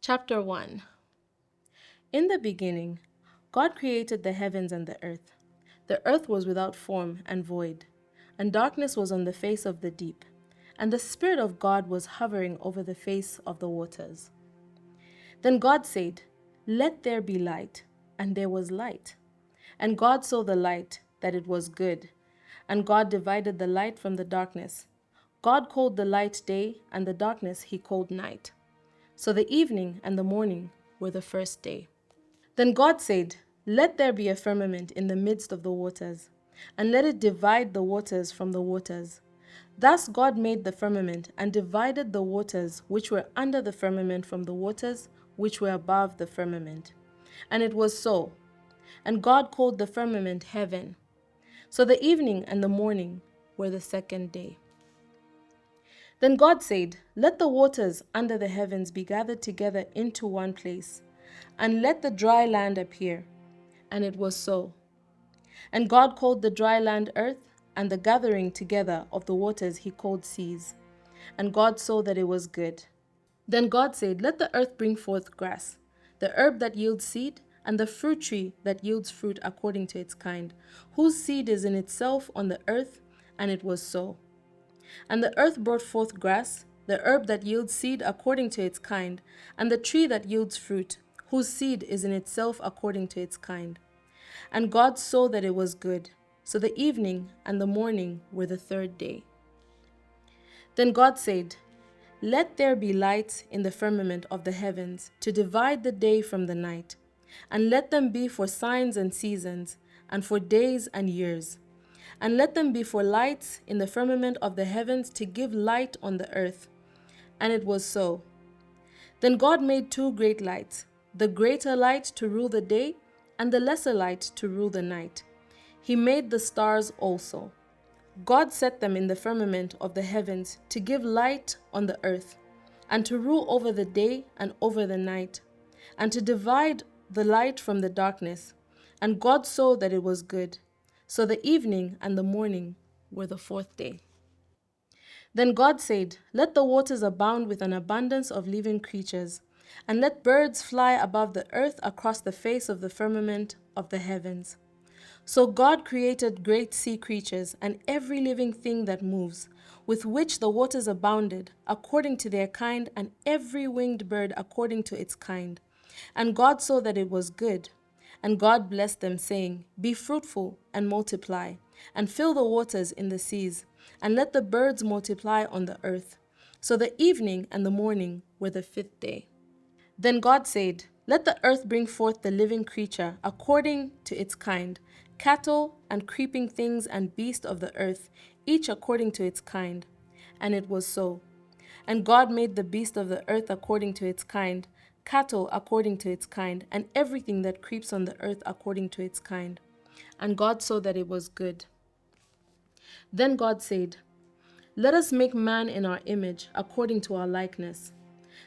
Chapter 1. In the beginning, God created the heavens and the earth. The earth was without form and void, and darkness was on the face of the deep, and the Spirit of God was hovering over the face of the waters. Then God said, "Let there be light," and there was light. And God saw the light, that it was good, and God divided the light from the darkness. God called the light day, and the darkness he called night. So the evening and the morning were the first day. Then God said, "Let there be a firmament in the midst of the waters, and let it divide the waters from the waters." Thus God made the firmament, and divided the waters which were under the firmament from the waters which were above the firmament. And it was so. And God called the firmament heaven. So the evening and the morning were the second day. Then God said, "Let the waters under the heavens be gathered together into one place, and let the dry land appear." And it was so. And God called the dry land earth, and the gathering together of the waters he called seas. And God saw that it was good. Then God said, "Let the earth bring forth grass, the herb that yields seed, and the fruit tree that yields fruit according to its kind, whose seed is in itself on the earth." And it was so. And the earth brought forth grass, the herb that yields seed according to its kind, and the tree that yields fruit, whose seed is in itself according to its kind. And God saw that it was good. So the evening and the morning were the third day. Then God said, "Let there be lights in the firmament of the heavens to divide the day from the night, and let them be for signs and seasons, and for days and years. And let them be for lights in the firmament of the heavens to give light on the earth." And it was so. Then God made two great lights, the greater light to rule the day, and the lesser light to rule the night. He made the stars also. God set them in the firmament of the heavens to give light on the earth, and to rule over the day and over the night, and to divide the light from the darkness. And God saw that it was good. So the evening and the morning were the fourth day. Then God said, "Let the waters abound with an abundance of living creatures, and let birds fly above the earth across the face of the firmament of the heavens." So God created great sea creatures and every living thing that moves, with which the waters abounded, according to their kind, and every winged bird according to its kind. And God saw that it was good. And God blessed them, saying, "Be fruitful and multiply, and fill the waters in the seas, and let the birds multiply on the earth." So the evening and the morning were the fifth day. Then God said, "Let the earth bring forth the living creature according to its kind, cattle and creeping things and beasts of the earth, each according to its kind." And it was so. And God made the beast of the earth according to its kind, cattle according to its kind, and everything that creeps on the earth according to its kind. And God saw that it was good. Then God said, "Let us make man in our image, according to our likeness.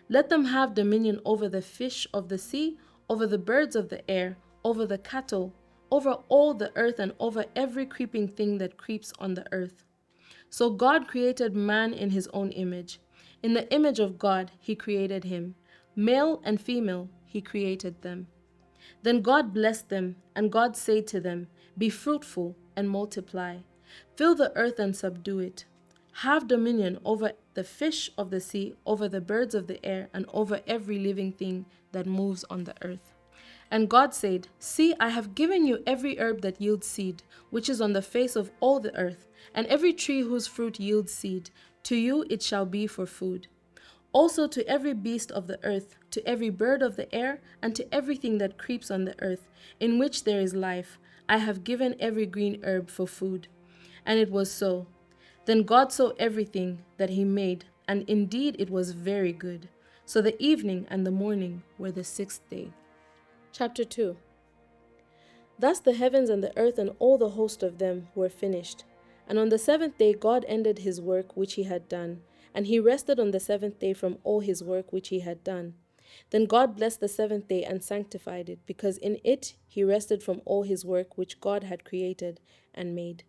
Let them have dominion over the fish of the sea, over the birds of the air, over the cattle, over all the earth, and over every creeping thing that creeps on the earth." So God created man in his own image. In the image of God he created him. Male and female he created them. Then God blessed them, and God said to them, "Be fruitful and multiply. Fill the earth and subdue it. Have dominion over the fish of the sea, over the birds of the air, and over every living thing that moves on the earth." And God said, "See, I have given you every herb that yields seed, which is on the face of all the earth, and every tree whose fruit yields seed. To you it shall be for food. Also to every beast of the earth, to every bird of the air, and to everything that creeps on the earth, in which there is life, I have given every green herb for food." And it was so. Then God saw everything that he made, and indeed it was very good. So the evening and the morning were the sixth day. Chapter 2. Thus the heavens and the earth and all the host of them were finished. And on the seventh day God ended his work which he had done, and he rested on the seventh day from all his work which he had done. Then God blessed the seventh day and sanctified it, because in it he rested from all his work which God had created and made.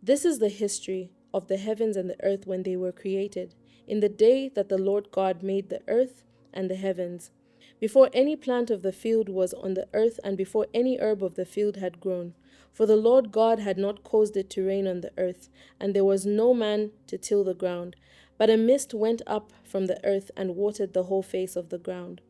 This is the history of the heavens and the earth when they were created, in the day that the Lord God made the earth and the heavens, before any plant of the field was on the earth, and before any herb of the field had grown. For the Lord God had not caused it to rain on the earth, and there was no man to till the ground. But a mist went up from the earth and watered the whole face of the ground.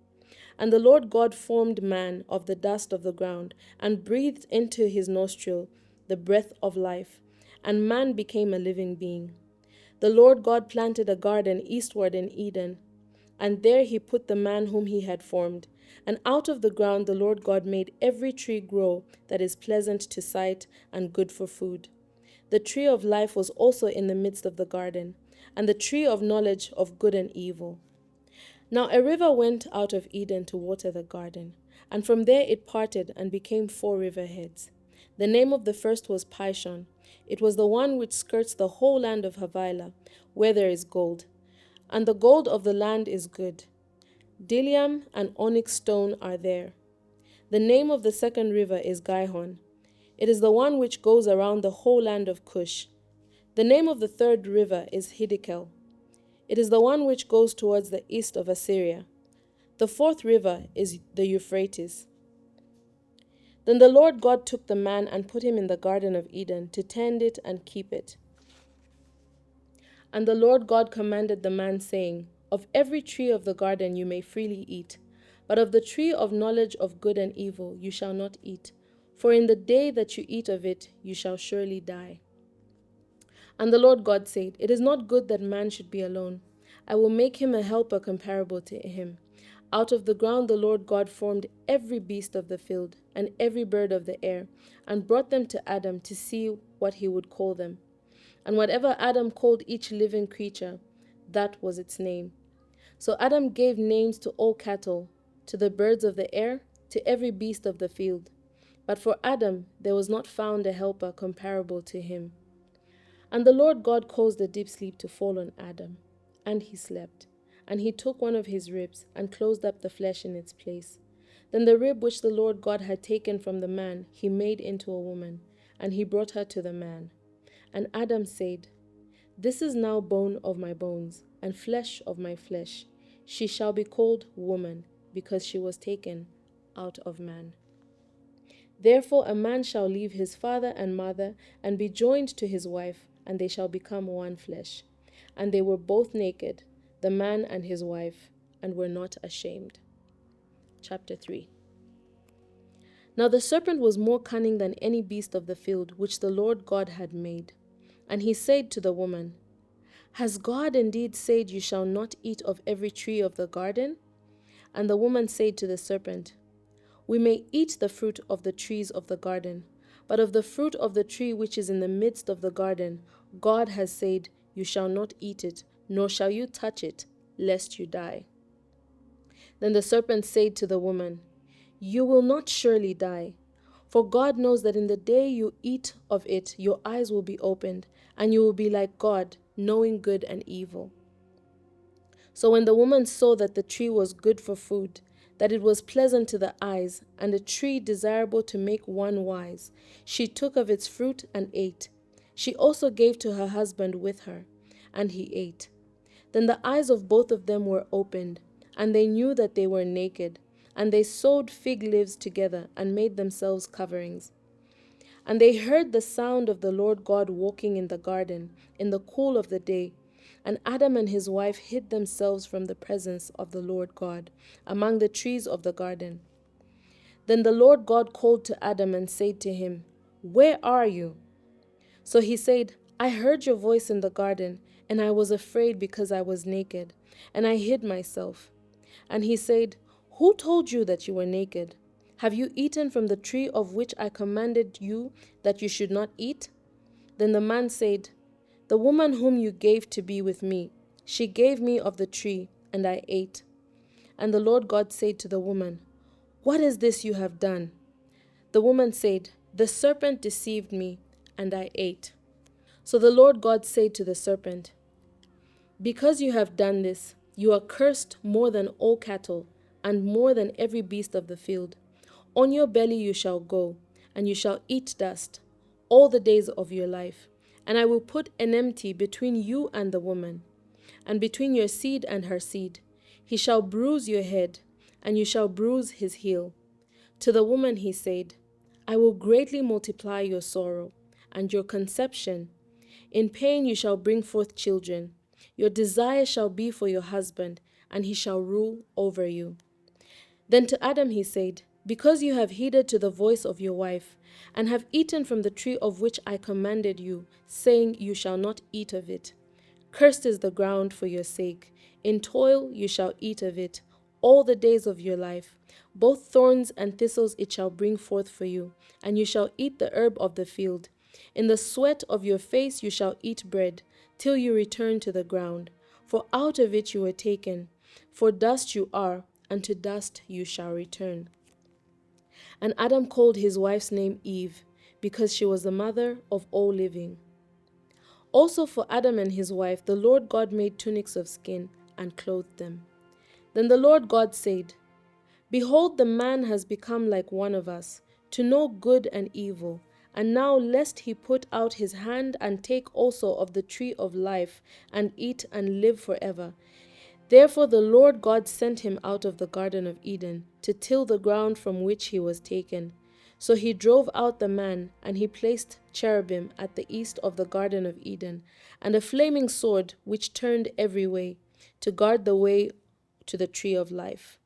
And the Lord God formed man of the dust of the ground, and breathed into his nostril the breath of life, and man became a living being. The Lord God planted a garden eastward in Eden, and there he put the man whom he had formed. And out of the ground the Lord God made every tree grow that is pleasant to sight and good for food. The tree of life was also in the midst of the garden, and the tree of knowledge of good and evil. Now a river went out of Eden to water the garden, and from there it parted and became 4 river heads. The name of the first was Pishon. It was the one which skirts the whole land of Havilah, where there is gold, and the gold of the land is good. Bdellium and onyx stone are there. The name of the second river is Gihon. It is the one which goes around the whole land of Cush. The name of the third river is Hiddekel. It is the one which goes towards the east of Assyria. The fourth river is the Euphrates. Then the Lord God took the man and put him in the garden of Eden to tend it and keep it. And the Lord God commanded the man, saying, Of every tree of the garden you may freely eat, but of the tree of knowledge of good and evil you shall not eat, for in the day that you eat of it you shall surely die. And the Lord God said, It is not good that man should be alone. I will make him a helper comparable to him. Out of the ground the Lord God formed every beast of the field and every bird of the air, and brought them to Adam to see what he would call them. And whatever Adam called each living creature, that was its name. So Adam gave names to all cattle, to the birds of the air, to every beast of the field. But for Adam there was not found a helper comparable to him. And the Lord God caused a deep sleep to fall on Adam, and he slept. And he took one of his ribs, and closed up the flesh in its place. Then the rib which the Lord God had taken from the man he made into a woman, and he brought her to the man. And Adam said, This is now bone of my bones, and flesh of my flesh. She shall be called woman, because she was taken out of man. Therefore a man shall leave his father and mother, and be joined to his wife, and they shall become one flesh. And they were both naked, the man and his wife, and were not ashamed. Chapter 3. Now the serpent was more cunning than any beast of the field which the Lord God had made. And he said to the woman, Has God indeed said, You shall not eat of every tree of the garden? And the woman said to the serpent, We may eat the fruit of the trees of the garden, but of the fruit of the tree which is in the midst of the garden, God has said, You shall not eat it, nor shall you touch it, lest you die. Then the serpent said to the woman, You will not surely die, for God knows that in the day you eat of it, your eyes will be opened, and you will be like God, knowing good and evil. So when the woman saw that the tree was good for food, that it was pleasant to the eyes, and a tree desirable to make one wise, she took of its fruit and ate. She also gave to her husband with her, and he ate. Then the eyes of both of them were opened, and they knew that they were naked, and they sewed fig leaves together and made themselves coverings. And they heard the sound of the Lord God walking in the garden in the cool of the day. And Adam and his wife hid themselves from the presence of the Lord God among the trees of the garden. Then the Lord God called to Adam and said to him, Where are you? So he said, I heard your voice in the garden, and I was afraid because I was naked, and I hid myself. And he said, Who told you that you were naked? Have you eaten from the tree of which I commanded you that you should not eat? Then the man said, The woman whom you gave to be with me, she gave me of the tree, and I ate. And the Lord God said to the woman, What is this you have done? The woman said, The serpent deceived me, and I ate. So the Lord God said to the serpent, Because you have done this, you are cursed more than all cattle, and more than every beast of the field. On your belly you shall go, and you shall eat dust all the days of your life. And I will put enmity between you and the woman, and between your seed and her seed. He shall bruise your head, and you shall bruise his heel. To the woman he said, I will greatly multiply your sorrow and your conception. In pain you shall bring forth children. Your desire shall be for your husband, and he shall rule over you. Then to Adam he said, because you have heeded to the voice of your wife, and have eaten from the tree of which I commanded you, saying, you shall not eat of it. Cursed is the ground for your sake. In toil you shall eat of it all the days of your life. Both thorns and thistles it shall bring forth for you, and you shall eat the herb of the field. In the sweat of your face you shall eat bread, till you return to the ground. For out of it you were taken. For dust you are, and to dust you shall return. And Adam called his wife's name Eve, because she was the mother of all living. Also for Adam and his wife the Lord God made tunics of skin and clothed them. Then the Lord God said, behold, the man has become like one of us, to know good and evil. And now lest he put out his hand and take also of the tree of life, and eat and live forever. Therefore the Lord God sent him out of the Garden of Eden, to till the ground from which he was taken. So he drove out the man, and he placed cherubim at the east of the Garden of Eden, and a flaming sword which turned every way, to guard the way to the tree of life.